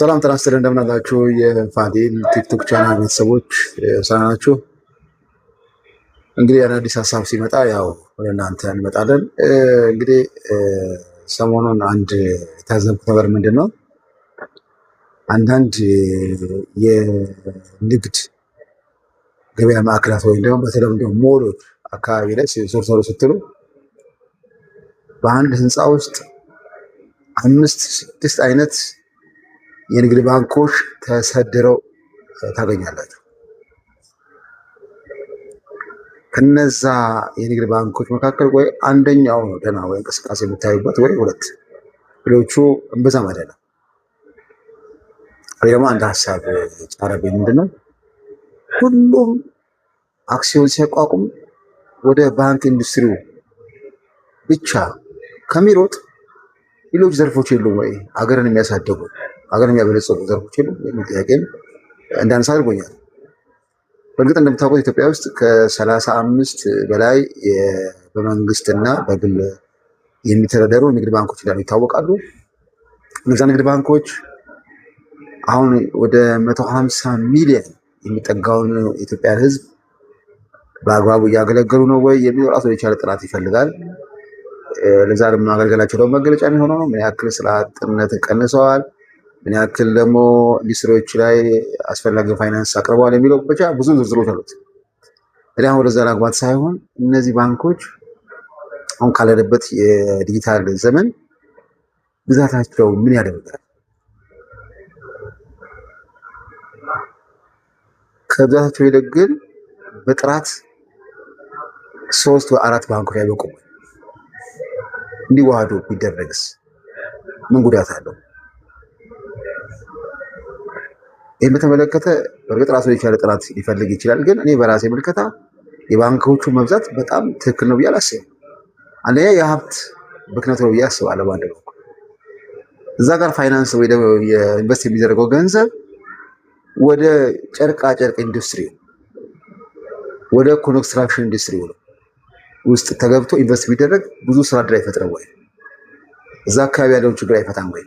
ሰላም ጤና ይስጥልኝ እንደምን አላችሁ? የፋዲል ቲክቶክ ቻናል ቤተሰቦች ሰላም ናችሁ? እንግዲህ አዲስ ሀሳብ ሲመጣ ያው ወደ እናንተ እንመጣለን። እንግዲህ ሰሞኑን አንድ የታዘብኩት ነገር ምንድን ነው፣ አንዳንድ የንግድ ገበያ ማዕከላት ወይም ደግሞ በተለምዶ ሞሎች አካባቢ ላይ ዞር ዞር ስትሉ በአንድ ህንፃ ውስጥ 5-6 አይነት የንግድ ባንኮች ተሰድረው ታገኛላችሁ። ከነዛ የንግድ ባንኮች መካከል ወይ አንደኛው ነው ደህና ወይ እንቅስቃሴ የምታዩበት ወይ ሁለት፣ ሌሎቹ እምብዛም አይደለም። ወይ ደግሞ አንድ ሀሳብ ጫረብኝ። ምንድነው ሁሉም አክሲዮን ሲያቋቁም ወደ ባንክ ኢንዱስትሪው ብቻ ከሚሮጥ ሌሎች ዘርፎች የሉም ወይ? ሀገርን የሚያሳድጉ ሀገርን የሚያበለጽጉ ዘርፎች የሉም የሚል ጥያቄን እንዳነሳ አድርጎኛል። በእርግጥ እንደምታውቁት ኢትዮጵያ ውስጥ ከ35 በላይ በመንግስትና በግል የሚተዳደሩ ንግድ ባንኮች እንዳሉ ይታወቃሉ። እነዛ ንግድ ባንኮች አሁን ወደ 150 ሚሊዮን የሚጠጋውን የኢትዮጵያን ሕዝብ በአግባቡ እያገለገሉ ነው ወይ የሚለው ራሱ የቻለ ጥናት ይፈልጋል። ለዛ ደግሞ አገልገላቸው ደግሞ መገለጫ የሚሆነው ምን ያክል ስራ አጥነትን ቀንሰዋል፣ ምን ያክል ደግሞ ኢንዱስትሪዎች ላይ አስፈላጊ ፋይናንስ አቅርበዋል የሚለው ብቻ ብዙ ዝርዝሮች አሉት። እንግዲህ አሁን ወደዛ ላግባት ሳይሆን እነዚህ ባንኮች አሁን ካለንበት የዲጂታል ዘመን ብዛታቸው ምን ያደርጋል? ከብዛታቸው ይልቅ ግን በጥራት 3 ወይ 4 ባንኮች አይበቁም። እንዲዋሃዱ ቢደረግስ ምን ጉዳት አለው? ይህን በተመለከተ በእርግጥ ራሱ የቻለ ጥናት ሊፈልግ ይችላል። ግን እኔ በራሴ ምልከታ የባንኮቹ መብዛት በጣም ትክክል ነው ብዬ አላስብም። አንደኛ የሀብት ብክነት ነው ብዬ አስባለሁ። በአንድ በኩል እዛ ጋር ፋይናንስ ወይ ደግሞ የኢንቨስት የሚደረገው ገንዘብ ወደ ጨርቃ ጨርቅ ኢንዱስትሪ፣ ወደ ኮንስትራክሽን ኢንዱስትሪ ውስጥ ተገብቶ ኢንቨስት ቢደረግ ብዙ ስራ ዕድል አይፈጥርም ወይ? እዛ አካባቢ ያለውን ችግር አይፈታም ወይ?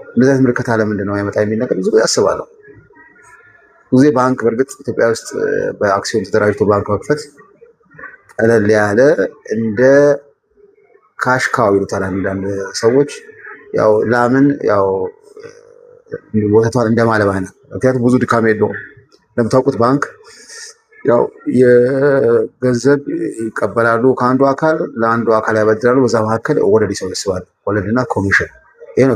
እንደዚህ አይነት ምልከታ ለምንድን ነው ያመጣ የሚል ነገር ብዙ ጊዜ አስባለሁ። ብዙ ጊዜ ባንክ በእርግጥ ኢትዮጵያ ውስጥ በአክሲዮን ተደራጅቶ ባንክ መክፈት ቀለል ያለ እንደ ካሽ ካው ይሉታል አንዳንድ ሰዎች። ያው ላምን ያው ወተቷን እንደማለባ ነው። ምክንያቱም ብዙ ድካም የለውም። እንደምታውቁት ባንክ ያው የገንዘብ ይቀበላሉ ከአንዱ አካል ለአንዱ አካል ያበድራሉ። በዛ መካከል ወለድ ይሰበስባሉ። ወለድና ኮሚሽን ይሄ ነው።